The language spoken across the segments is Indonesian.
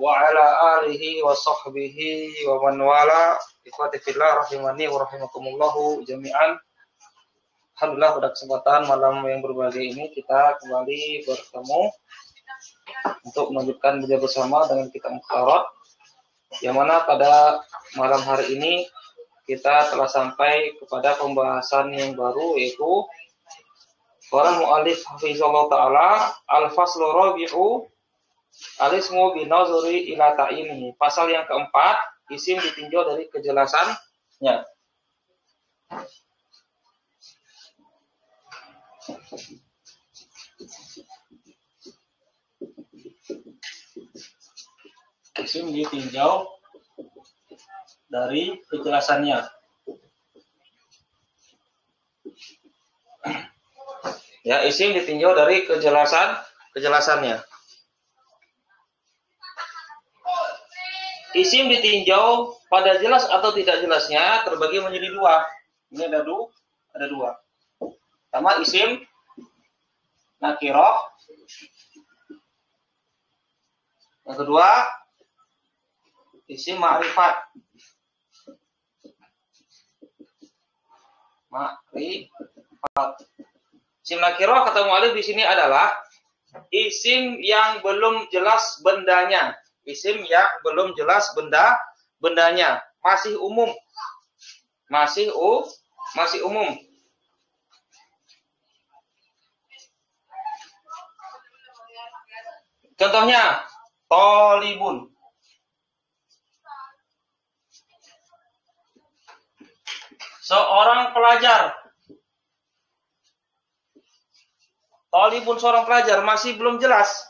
wa ala alihi wa sahbihi wa man wala. Ikhwati fillah rahimani wa rahimakumullahu jami'an. Alhamdulillah pada kesempatan malam yang berbahagia ini kita kembali bertemu untuk melanjutkan belajar bersama dengan kitab Mukhtarat, yang mana pada malam hari ini kita telah sampai kepada pembahasan yang baru, yaitu orang mu'alif hafizallahu ta'ala al-faslu rabi'u al-ismu binazuri ila ta'ini. Pasal yang keempat, isim ditinjau dari kejelasannya. Isim ditinjau dari kejelasannya. Ya, isim ditinjau dari kejelasannya. Isim ditinjau pada jelas atau tidak jelasnya terbagi menjadi dua. Ini ada dua. Pertama isim nakirah. Yang kedua isim ma'rifat. Isim nakirah kata mu'alif di sini adalah isim yang belum jelas bendanya. Isim yang belum jelas bendanya, masih umum. Masih umum. Contohnya tolibun. Seorang pelajar. Tolibun seorang pelajar masih belum jelas.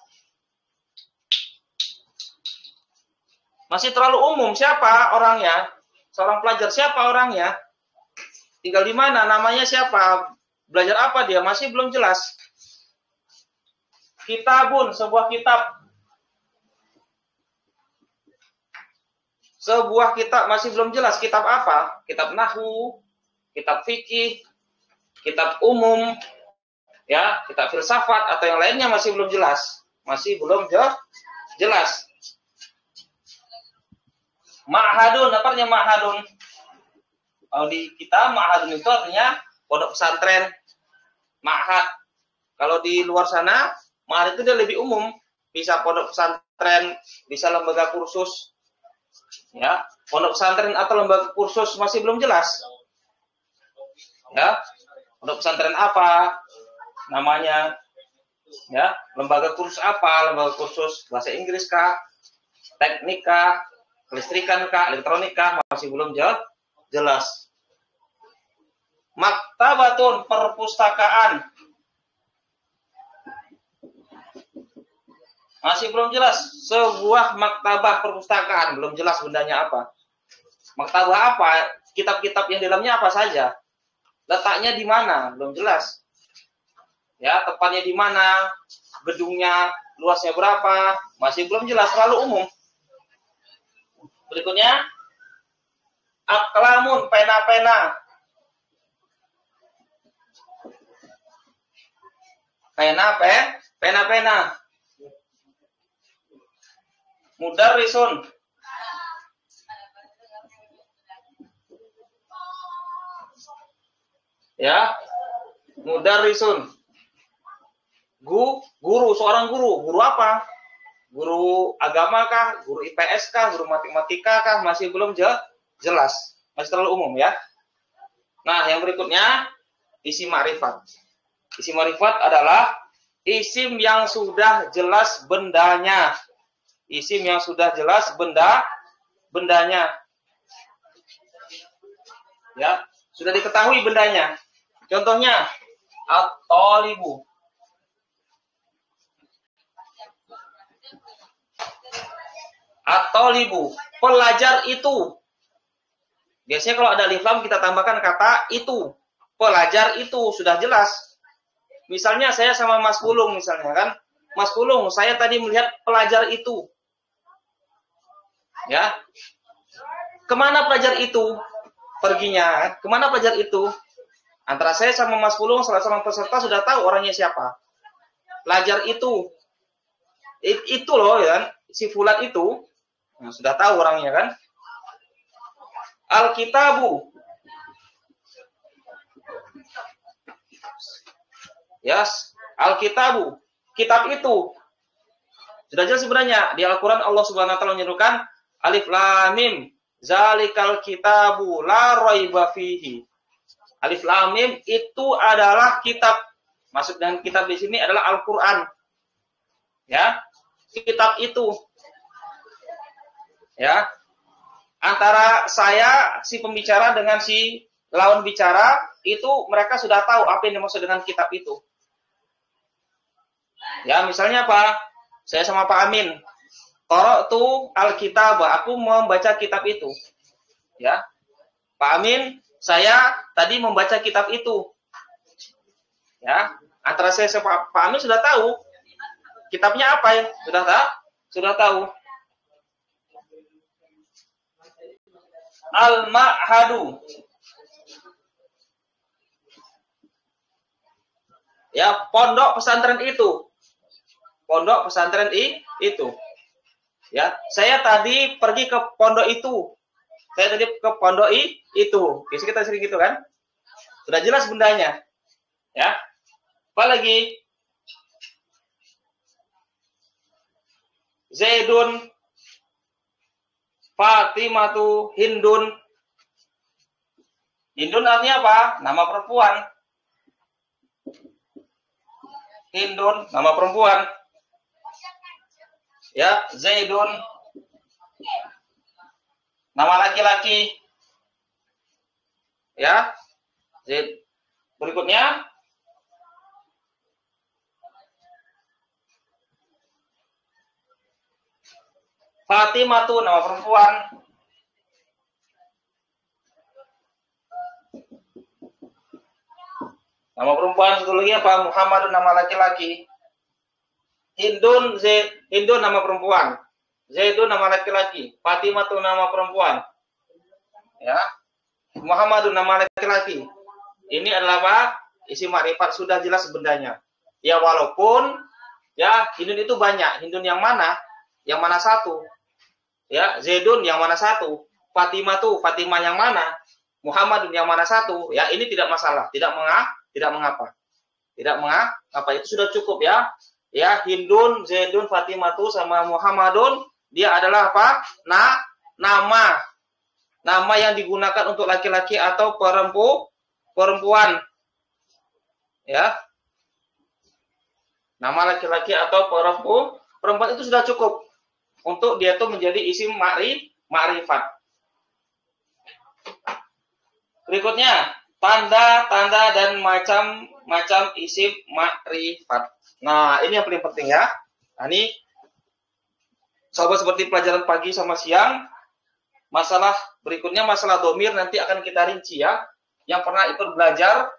Masih terlalu umum. Siapa orangnya? Seorang pelajar, siapa orangnya? Tinggal di mana? Namanya siapa? Belajar apa dia? Masih belum jelas. Kitabun, sebuah kitab. Sebuah kitab masih belum jelas. Kitab apa? Kitab nahwu, kitab fikih, kitab umum, ya, kitab filsafat atau yang lainnya masih belum jelas. Masih belum jelas. Ma'hadun, apa artinya ma'hadun? Kalau di kita ma'hadun itu artinya pondok pesantren, ma'had. Kalau di luar sana, ma'had itu dia lebih umum, bisa pondok pesantren, bisa lembaga kursus. Ya, pondok pesantren atau lembaga kursus masih belum jelas. Ya, pondok pesantren apa namanya? Ya, lembaga kursus apa? Lembaga kursus bahasa Inggris kah? Teknik kah? Kelistrikan kah, elektronik kah, masih belum jelas. Maktabatun, perpustakaan, masih belum jelas. Sebuah maktabah perpustakaan, belum jelas bendanya apa. Maktabah apa? Kitab-kitab yang di dalamnya apa saja? Letaknya di mana? Belum jelas. Ya, tempatnya di mana? Gedungnya luasnya berapa? Masih belum jelas, terlalu umum. Berikutnya, aklamun, pena-pena. Pena-pena. Mudarrisun. Ya, mudarrisun. Guru, seorang guru. Guru apa? Guru agama kah? Guru IPS kah? Guru matematika kah? Masih belum jelas. Masih terlalu umum ya. Nah, yang berikutnya isim ma'rifat. Isim ma'rifat adalah isim yang sudah jelas bendanya. Isim yang sudah jelas bendanya. Ya, sudah diketahui bendanya. Contohnya at-talibu. At-talibu, pelajar itu. Biasanya kalau ada alif lam kita tambahkan kata itu. Pelajar itu sudah jelas. Misalnya saya sama Mas Pulung misalnya kan. Mas Pulung, saya tadi melihat pelajar itu. Ya. Kemana pelajar itu perginya? Kemana pelajar itu? Antara saya sama Mas Pulung, salah seorang peserta sudah tahu orangnya siapa. Pelajar itu loh ya. si fulan itu, nah, sudah tahu orangnya kan. Al-kitabu. Yes, Al-kitabu. Kitab itu. Sudah jelas sebenarnya di Al-Qur'an Allah Subhanahu wa taala menyebutkan alif lam mim zalikal kitabu la raiba fihi. Alif lam mim itu adalah kitab. Maksud dengan kitab di sini adalah Al-Qur'an. Ya. Kitab itu. Ya. Antara saya si pembicara dengan si lawan bicara itu mereka sudah tahu apa yang dimaksud dengan kitab itu. Ya, misalnya apa? Saya sama Pak Amin. Qara'tu al-kitab, aku membaca kitab itu. Ya. Pak Amin, saya tadi membaca kitab itu. Ya, antara saya sama Pak Amin sudah tahu kitabnya apa ya? Sudah tahu. Al-ma'hadu. Ya, pondok pesantren itu. Pondok pesantren itu. Ya, saya tadi pergi ke pondok itu. Saya tadi ke pondok itu. Biasanya kita sering gitu kan? Sudah jelas bendanya. Ya. Apalagi Zaidun, Fatimatu, Hindun. Hindun artinya apa? Nama perempuan. Hindun, nama perempuan. Ya, Zaidun, nama laki-laki. Ya, Zaid. Berikutnya, Fatimah tuh nama perempuan. Nama perempuan satu lagi apa? Muhammad nama laki-laki. Hindun nama perempuan. Zaidun nama laki-laki. Fatimah tuh nama perempuan. Ya. Muhammad nama laki-laki. Ini adalah apa? Isim ma'rifat, sudah jelas bendanya. Ya walaupun ya Hindun itu banyak. Hindun yang mana? Yang mana satu? Ya, Zaidun yang mana satu? Fatimah yang mana? Muhammad yang mana satu? Ya, ini tidak masalah, tidak mengapa. Tidak mengapa, itu sudah cukup ya. Ya, Hindun, Zaidun, Fatimah sama Muhammadun, dia adalah apa? Nama. Nama yang digunakan untuk laki-laki atau perempuan. Ya. Nama laki-laki atau perempuan itu sudah cukup untuk dia tuh menjadi isim ma'rifat. Berikutnya, tanda-tanda dan macam isim ma'rifat. Nah, ini yang paling penting ya. Nah, ini sahabat seperti pelajaran pagi sama siang. Masalah berikutnya, masalah domir nanti akan kita rinci ya. Yang pernah ikut belajar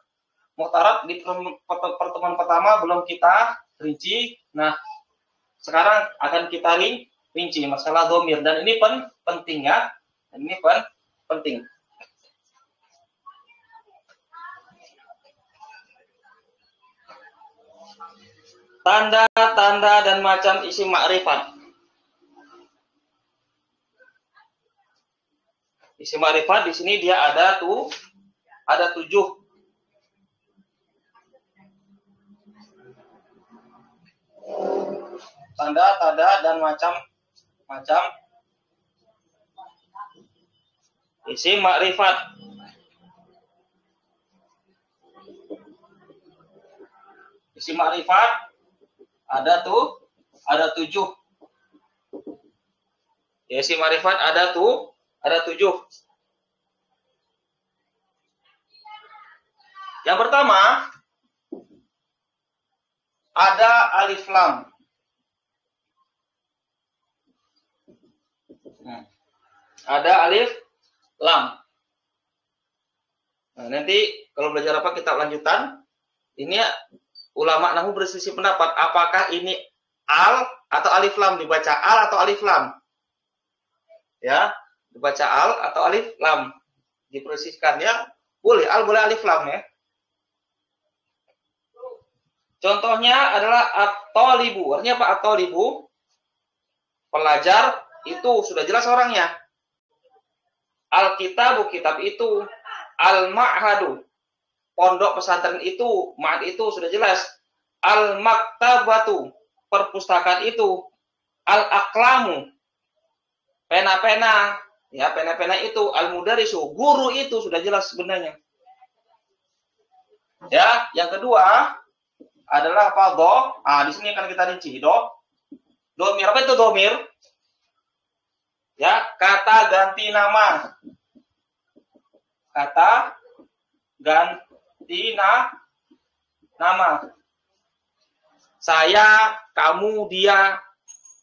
muhtarat di pertemuan pertama belum kita rinci. Nah, sekarang akan kita rinci masalah domir, dan ini penting ya. Ini penting. Tanda-tanda dan macam isim ma'rifat. Isim ma'rifat di sini dia ada 7. Tanda-tanda dan macam isim ma'rifat. Isim ma'rifat ada 7. Ya, isim ma'rifat ada 7. Yang pertama ada alif lam. Ada alif lam. Nah, nanti kalau belajar apa kitab lanjutan, ini ulama nahwu berselisih pendapat apakah ini al atau alif lam, dibaca al atau alif lam. Ya, dibaca al atau alif lam. Dipersiskan ya, boleh al boleh alif lam ya. Contohnya adalah at-talibu. Artinya apa at-talibu? Pelajar itu sudah jelas orangnya. Al-kitabu kitab itu. Al-ma'hadu pondok pesantren itu, ma'had itu sudah jelas. Al-maktabatu perpustakaan itu. Al-aqlamu pena-pena, ya pena-pena itu. Al-mudarisu guru itu sudah jelas sebenarnya. Ya, yang kedua adalah apa? Do. Di sini akan kita rinci. Domir apa itu domir? Ya, kata ganti nama. Kata ganti nama. Saya, kamu, dia.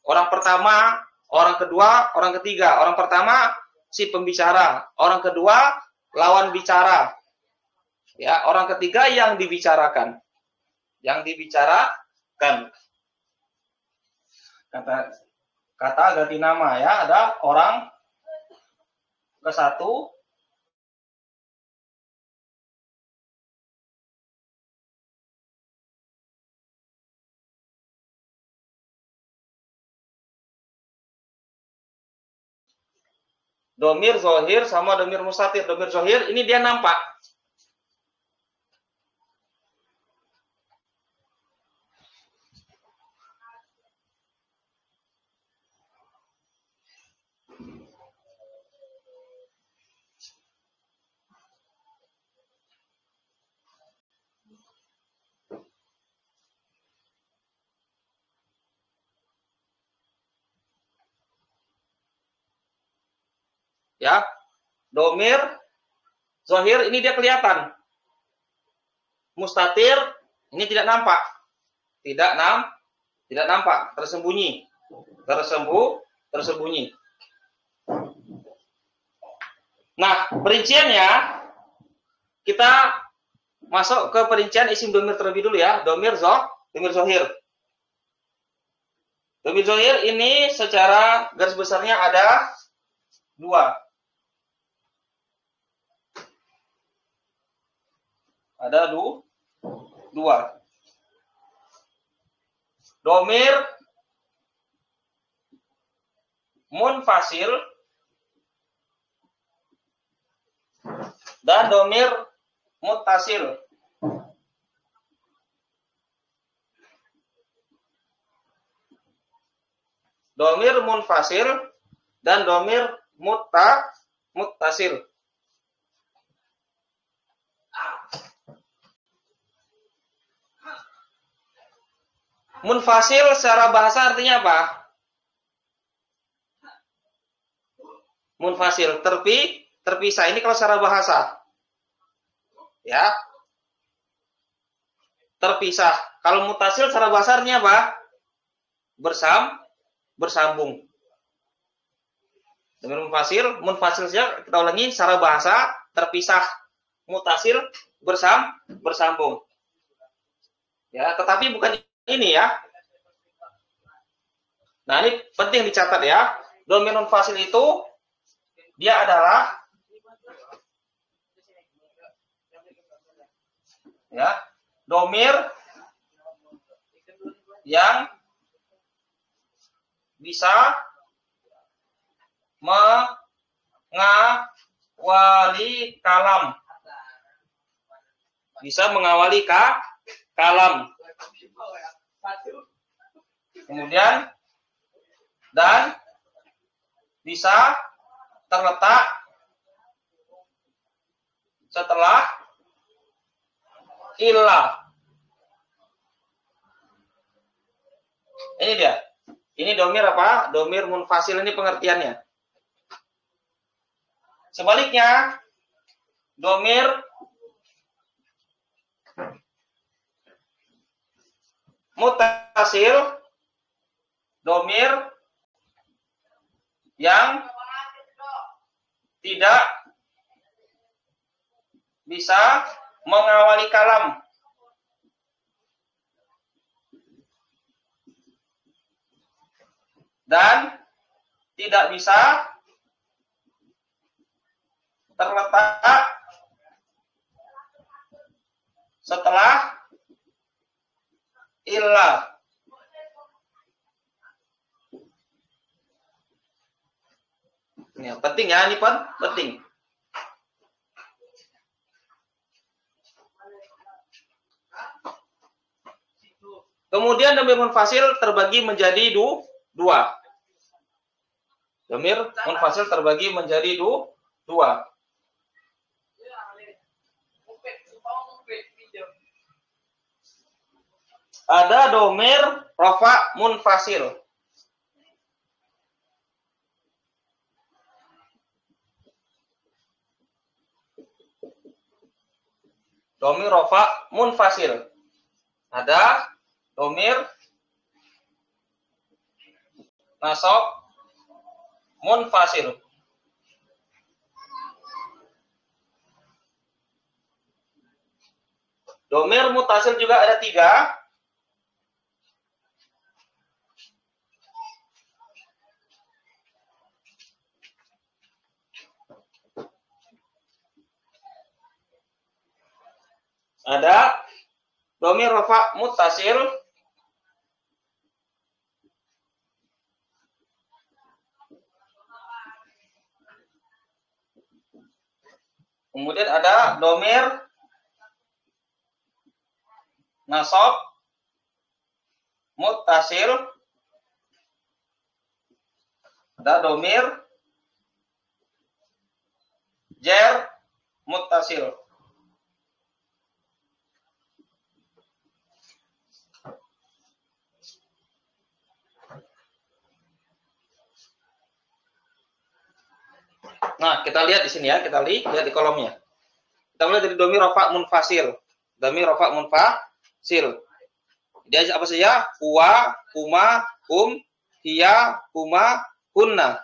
Orang pertama, orang kedua, orang ketiga. Orang pertama si pembicara, orang kedua lawan bicara. Ya, orang ketiga yang dibicarakan. Yang dibicarakan. Kata ganti nama ya, ada orang ke satu. Domir zohir sama domir mustatir. Domir zohir ini dia nampak. Ya, domir zohir ini dia kelihatan. Mustatir ini tidak nampak. Tidak nampak, tersembunyi. Tersembunyi. Nah, perinciannya kita masuk ke perincian isim domir terlebih dulu ya. Domir zohir. Domir zohir ini secara garis besarnya ada dua. Ada dua. Domir munfasil dan domir muttasil. Domir munfasil dan domir muttasil. Munfasil secara bahasa artinya apa? Munfasil, terpisah. Ini kalau secara bahasa. Ya. Terpisah. Kalau mutasil secara bahasa artinya apa? Bersambung. Dengan munfasil saja kita ulangi secara bahasa terpisah. Mutasil bersambung. Ya, tetapi bukan ini ya. Nah, ini penting dicatat ya. Domir munfasil itu dia adalah ya, domir yang bisa mengawali kalam. Bisa mengawali kalam. Kemudian dan bisa terletak setelah illah. Ini dia. Ini domir apa? Domir munfasil ini pengertiannya. Sebaliknya, domir muttasil, domir yang tidak bisa mengawali kalam. Dan tidak bisa terletak setelah illah. Ya, penting ya, ini penting. Kemudian dhamir munfasil terbagi menjadi dua. Dhamir munfasil terbagi menjadi dua. Ada dhamir rafa munfasil. Dhamir rafa munfasil. Ada dhamir nasab munfasil. Dhamir mutasil juga ada 3. Ada dhamir rafa muttasil, kemudian ada dhamir nasab muttasil, ada dhamir jar muttasil. Nah, kita lihat di sini ya, kita lihat di kolomnya. Kita mulai dari dhamir rafa munfasil. Dhamir rafa munfasil. Dia apa saja? Huwa, huma, hum, hiya, huma, hunna.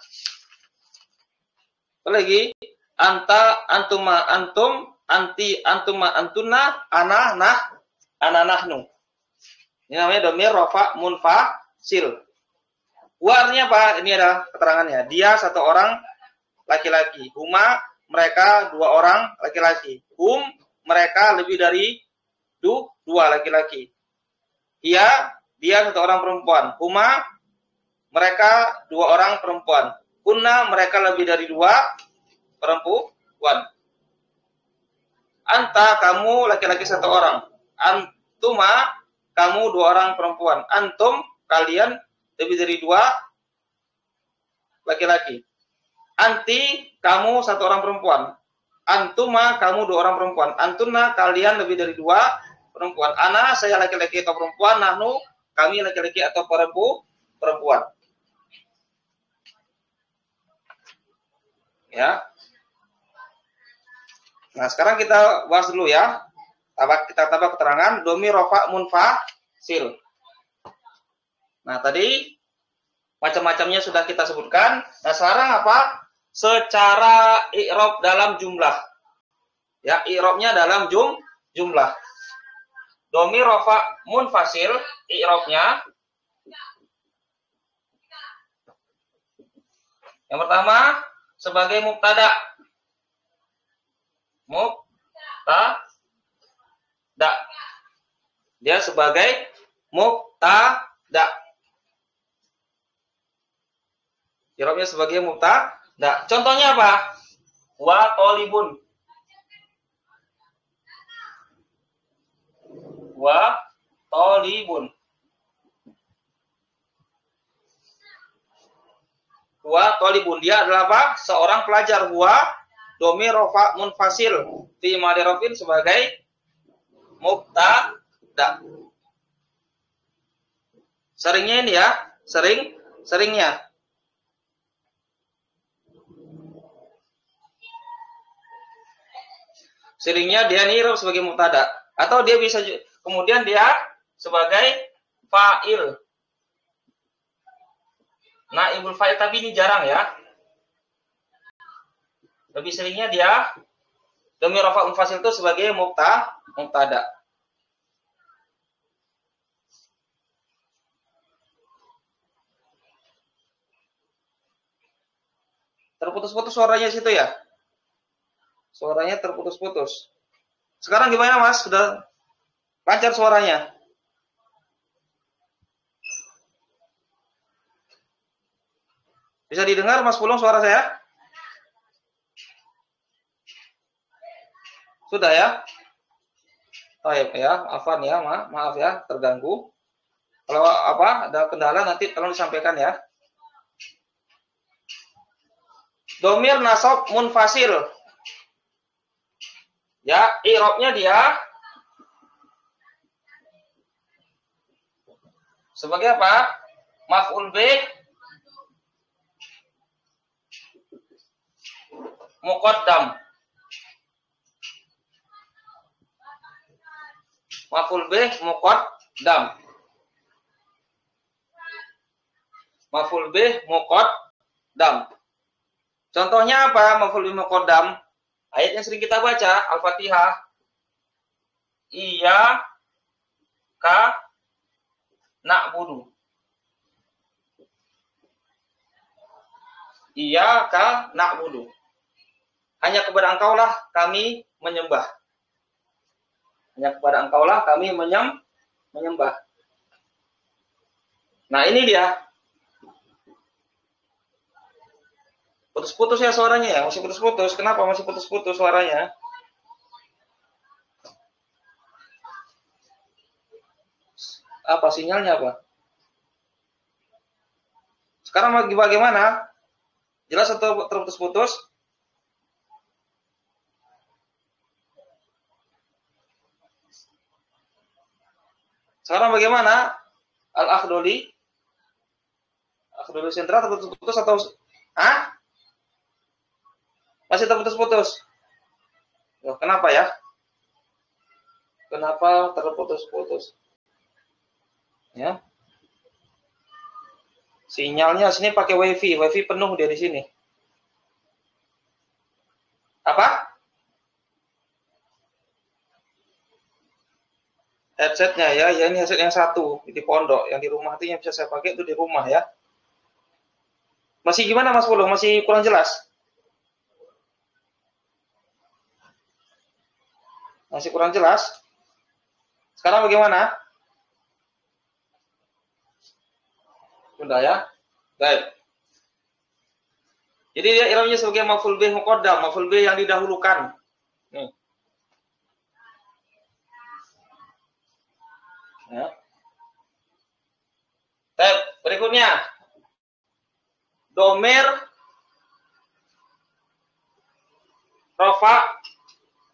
Apa lagi? Anta, antuma, antum, anti, antuma, antunna, ana, nah, ana, nahnu. Ini namanya dhamir rafa munfasil. Huwa artinya apa? Ini adalah keterangannya. Dia satu orang laki-laki. Huma, mereka 2 orang laki-laki. Hum, mereka lebih dari 2 laki-laki. Hiya, dia 1 orang perempuan. Huma, mereka 2 orang perempuan. Hunna, mereka lebih dari 2 perempuan. Anta, kamu laki-laki 1 orang. Antuma, kamu 2 orang perempuan. Antum, kalian lebih dari 2 laki-laki. Anti, kamu 1 orang perempuan. Antuma, kamu 2 orang perempuan. Antunna, kalian lebih dari 2 perempuan. Ana, saya laki-laki atau perempuan. Nahnu, kami laki-laki atau perempuan. Ya. Nah, sekarang kita bahas dulu ya. Kita tambah keterangan dhamir rafa munfasil. Nah, tadi macam-macamnya sudah kita sebutkan. Nah, sekarang apa? Secara i'rab dalam jumlah. Ya, i'rabnya dalam jumlah. Dhamir rafa munfasil, i'rabnya yang pertama sebagai mubtada. Mubtada. Dia sebagai mubtada. I'rabnya sebagai mubtada. Contohnya apa? Wa thalibun. Wa thalibun. Wa thalibun. Dia adalah apa? Seorang pelajar. Wa dhamir rafa munfasil fi madharofin sebagai mubtada. Seringnya ini ya, seringnya. Seringnya dia nirab sebagai mubtada, atau dia bisa kemudian dia sebagai fa'il. Naibul fa'il, tapi ini jarang ya. Lebih seringnya dia dhamir rafa munfasil itu sebagai mubtada. Terputus-putus suaranya situ ya. Suaranya terputus-putus. Sekarang gimana Mas? Sudah lancar suaranya? Bisa didengar Mas Pulung suara saya? Sudah ya? Baik ya, afan ya, maaf ya, terganggu. Kalau apa ada kendala nanti tolong disampaikan ya. Domir nasab munfasil. Ya, i'rabnya dia sebagai apa? Maf'ul bih muqaddam. Maf'ul bih muqaddam. Maf'ul bih muqaddam. Contohnya apa? Maf'ul bih muqaddam. Ayat yang sering kita baca, Al-Fatihah. Iya ka na'budu. Iya ka na'budu. Hanya kepada Engkaulah kami menyembah. Hanya kepada Engkaulah kami menyembah. Nah, ini dia. Putus-putus ya suaranya ya, masih putus-putus. Kenapa masih putus-putus suaranya? Apa sinyalnya apa? Sekarang bagaimana? Jelas atau terputus-putus? Sekarang bagaimana? Al-Akhdoli? Akhdoli Sentra terputus-putus atau masih terputus-putus? Loh, kenapa ya? Kenapa terputus-putus? Ya. Sinyalnya sini pakai WiFi penuh dia di sini. Apa? Headsetnya ya, ini headset yang satu di pondok, yang di rumah itu yang bisa saya pakai itu di rumah ya. Masih gimana Mas Pulung? Masih kurang jelas? Masih kurang jelas? Sekarang bagaimana? Sudah ya? Baik. Jadi dia i'rabnya sebagai maf'ul bih muqaddam, maf'ul bih yang didahulukan. Nih. Ya. Tab, berikutnya. Domir rafa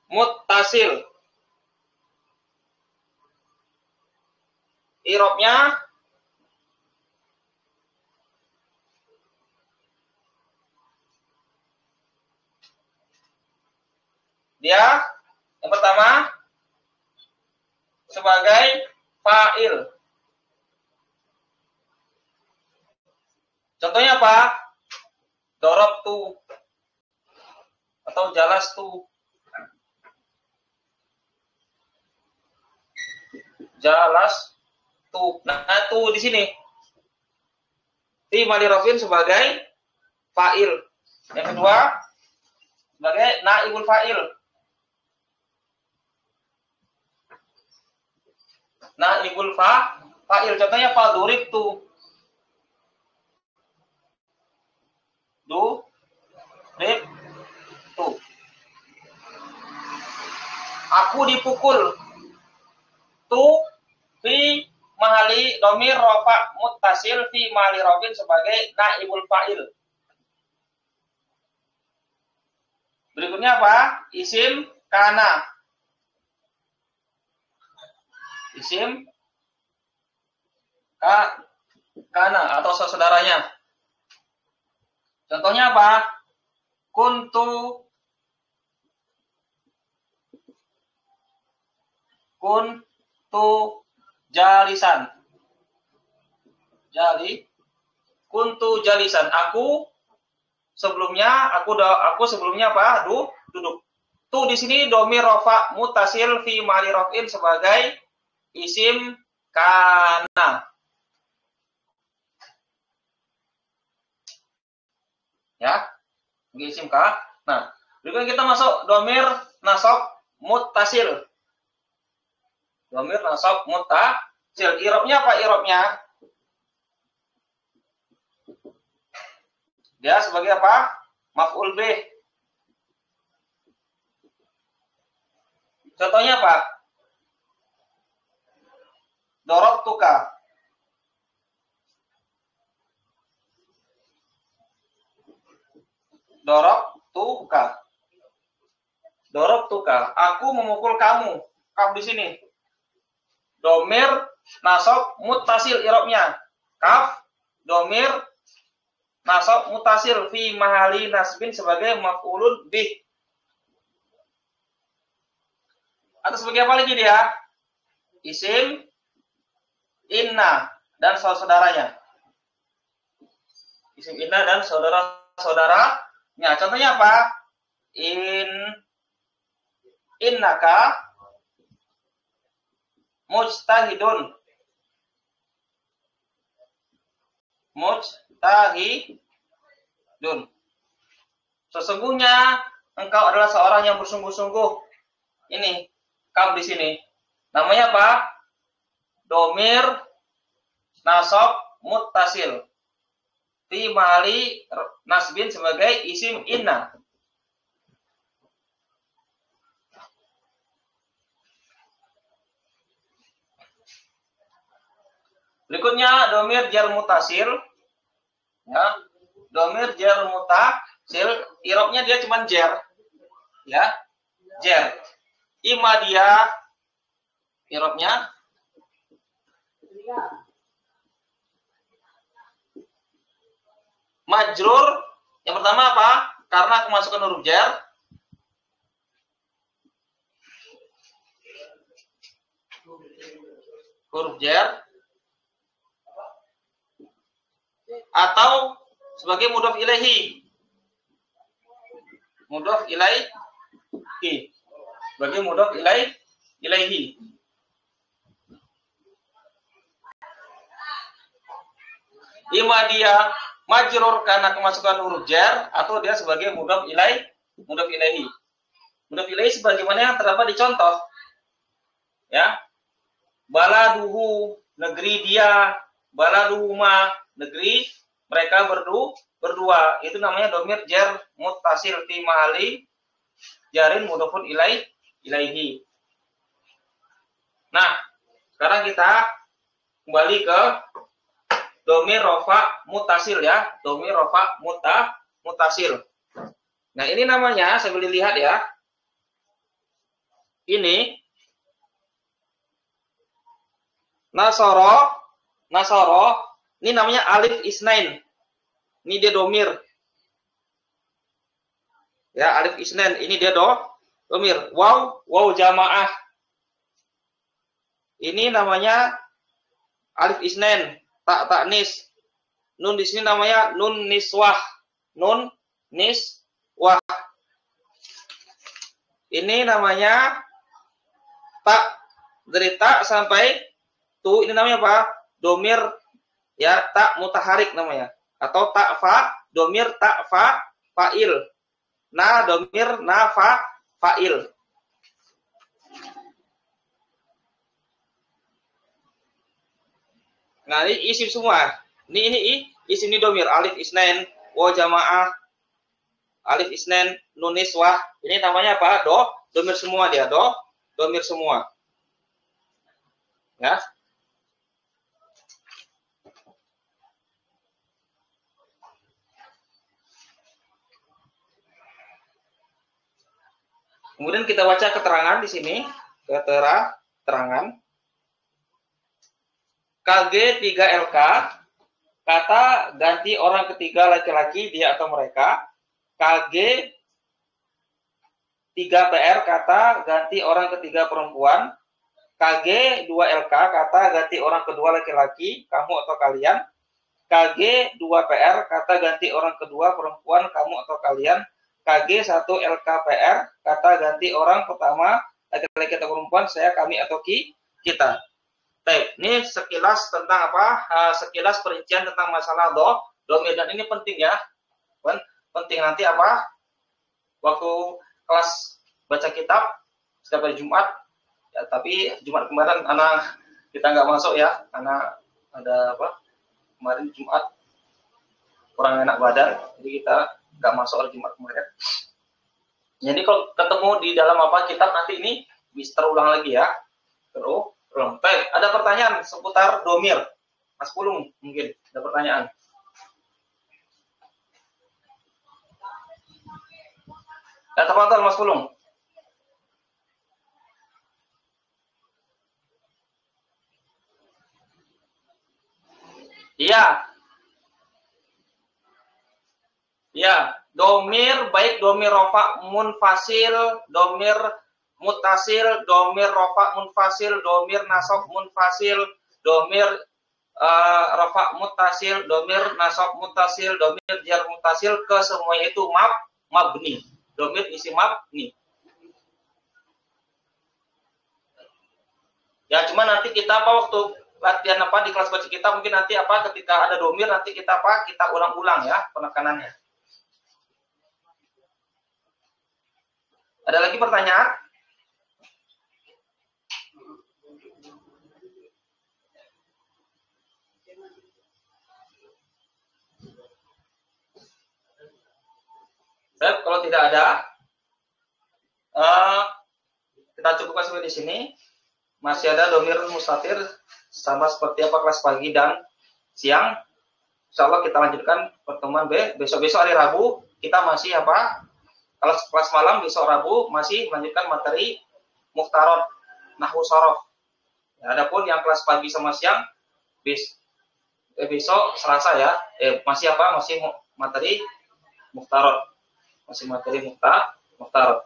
muttasil. I'rabnya dia yang pertama sebagai fa'il. Contohnya apa? Dorobtu atau jalastu. Jalastu. Nah, itu di sini. Fi mali rafin sebagai fa'il. Yang kedua sebagai naibul fa'il. Naibul fa'il. Contohnya faduribtu. Rib tu. Aku dipukul. Tu fi mahali domir rofa muttasil fi mahali rofin sebagai naibul fa'il. Berikutnya apa? Isim kana. Isim kana atau saudaranya. Contohnya apa? Kuntu jalisan. Kuntu jalisan. Aku sebelumnya apa? Duduk. Tu di sini domir rofa mutasil fi mali rofin sebagai isim kana. Ya, isim ka. Nah, berikutnya kita masuk domir nasab muttasil. Domir nasab muttasil. I'rabnya apa i'rabnya? Dia sebagai apa? Maf'ul bih. Contohnya apa? Dorobtuka. Dorobtuka. Aku memukul kamu. Kaf di sini. Domir, nasab, muttasil irobnya. Kaf, domir, nasab, muttasil fi mahali nasbin sebagai maf'ulun bih. Atau sebagai apa lagi dia? Isim, inna, dan saudara-saudaranya. Isim inna dan saudara-saudaranya. Contohnya apa? Innaka mujtahidun. Mujtahidun. Sesungguhnya engkau adalah seorang yang bersungguh-sungguh. Ini kaf di sini. Namanya apa? Domir nasab muttasil fi mahali nasbin sebagai isim inna. Berikutnya domir jar mutasil. Ya, domir jar mutasil, irobnya dia cuma jar. Ya, jar. Ima dia irobnya majrur. Yang pertama apa? Karena kemasukan huruf jar. Huruf jar. Atau sebagai mudhof ilaihi. Mudhof ilaihi. Sebagai mudhof ilaihi. Ima dia majrur karena kemasukan huruf jar, atau dia sebagai mudhof ilaihi. Mudhof ilaihi sebagaimana yang terdapat di contoh. Ya. Baladuhu, negeri dia. Baladuhuma, negeri mereka berdua. Itu namanya domir jar muttasil fi mahali jarin mudhofun ilaihi. Nah, sekarang kita kembali ke domir rofa mutasil ya. Domir rofa mutasil. Nah, ini namanya, saya boleh lihat ya. Ini nasoro. Ini namanya alif isnain. Ini dia domir. Ya, alif isnain. Ini dia domir. Waw jamaah. Ini namanya alif isnain. Taknis. Nun di sini namanya nun niswah. Nun niswah. Ini namanya tak, dari tak sampai tu. Ini namanya apa? Domir ya, tak mutaharik namanya, atau tak fa, domir tak fa fa'il. Na domir na fa fa'il. Nah, ini isim semua. Ini isim, ini domir, alif isnain, wa jamaah, alif isnain, nun niswah. Ini namanya apa? Domir semua dia, domir semua. Ya. Kemudian kita baca keterangan di sini, keterangan. KG 3LK, kata ganti orang ketiga laki-laki, dia atau mereka. KG 3PR, kata ganti orang ketiga perempuan. KG 2LK, kata ganti orang kedua laki-laki, kamu atau kalian. KG 2PR, kata ganti orang kedua perempuan, kamu atau kalian. KG 1LKPR, kata ganti orang pertama laki-laki atau perempuan, saya, kami, atau kita. Baik, ini sekilas tentang apa? Sekilas perincian tentang masalah domir, dan ini penting ya. Penting nanti apa? Waktu kelas baca kitab setiap hari Jumat. Ya, tapi Jumat kemarin anak kita nggak masuk ya, karena ada apa? Kemarin Jumat kurang enak badan, jadi kita nggak masuk hari Jumat kemarin. Jadi kalau ketemu di dalam apa kitab nanti ini Mister ulang lagi ya. Terulang. Baik, ada pertanyaan seputar domir. Mas Pulung mungkin ada pertanyaan. Ya, tafadhal Mas Pulung. Iya. Ya, domir baik domir rofa munfasil, domir mutasil, domir rofa munfasil, domir nasab munfasil, domir rofa mutasil, domir nasab mutasil, domir jar mutasil, ke semuanya itu mabni. Domir isi mabni. Ya, cuma nanti kita waktu latihan di kelas baca kita mungkin nanti ketika ada domir nanti kita kita ulang-ulang ya penekanannya. Ada lagi pertanyaan? Baik, kalau tidak ada, kita cukupkan sampai di sini. Masih ada domir mustatir sama seperti kelas pagi dan siang. Insya Allah kita lanjutkan pertemuan besok-besok hari Rabu kita masih kalau kelas malam besok Rabu masih melanjutkan materi muhtarot nahwu sorof. Ya, adapun yang kelas pagi sama siang besok Selasa ya masih materi muhtarot. Masih materi muhtarot.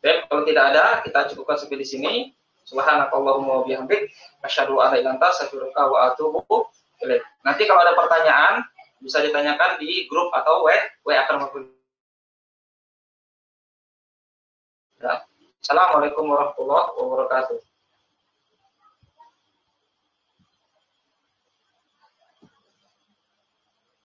Baik, kalau tidak ada kita cukupkan sampai di sini. Subhanakallahumma wa bihamdik asyhadu an la ilaha illa anta astaghfiruka wa atubu ilaik. Nanti kalau ada pertanyaan bisa ditanyakan di grup atau WA Akram. Ya. Assalamualaikum warahmatullahi wabarakatuh.